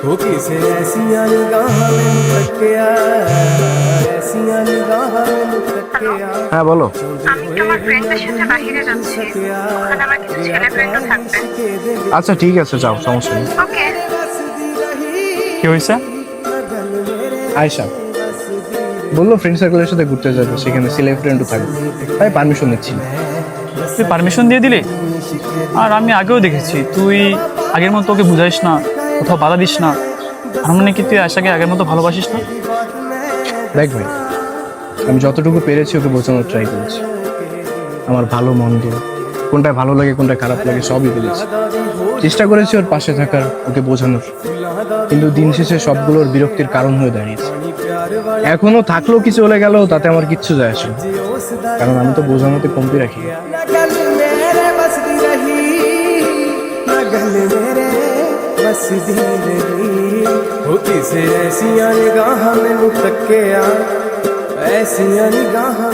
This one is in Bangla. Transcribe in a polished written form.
हो किसे ऐसियां निगाहां मैनू तकिया ऐसियां निगाहां मैनू तकिया হ্যাঁ বলো। আমি তোমার ফ্রেন্ডদের সাথে বাইরে যাচ্ছি, ওখানে আমার কিছু ছেলে ফ্রেন্ডও থাকবে। আচ্ছা ঠিক আছে, যাও, সমস্যা নেই। ওকে। কি হয়েছে? আয়শা বললো ফ্রেন্ড সার্কেলের সাথে ঘুরতে যাবে, সেখানে ছেলে ফ্রেন্ডও থাকবে, তাই পারমিশন নিচ্ছি। তুই পারমিশন দিয়ে দিলি? আর আমি আগেও দেখেছি তুই আগের মতো ওকে বুঝাইস না, কোথাও বাধা দিস না। আর মানে কি তুই আশাকে আগের মতো ভালোবাসিস না? দেখ ভাই, আমি যতটুকু পেরেছি ওকে বোঝানোর ট্রাই করেছি। আমার ভালো মন্দ, কোনটা ভালো লাগে কোনটা খারাপ লাগে সবই বলেছি, চেষ্টা করেছি ওর পাশে থাকার, ওকে বোঝানোর। কিন্তু দিন শেষে সবগুলোর বিরক্তির কারণ হয়ে দাঁড়িয়েছে। এখনো থাকলেও কি চলে গেল তাতে আমার কিচ্ছু যায় আসে না, কারণ আমি তো বোঝানোতে কমতি রাখি। हो किसे ऐसियां निगाहां मैनू तकिया ऐसियां निगाहां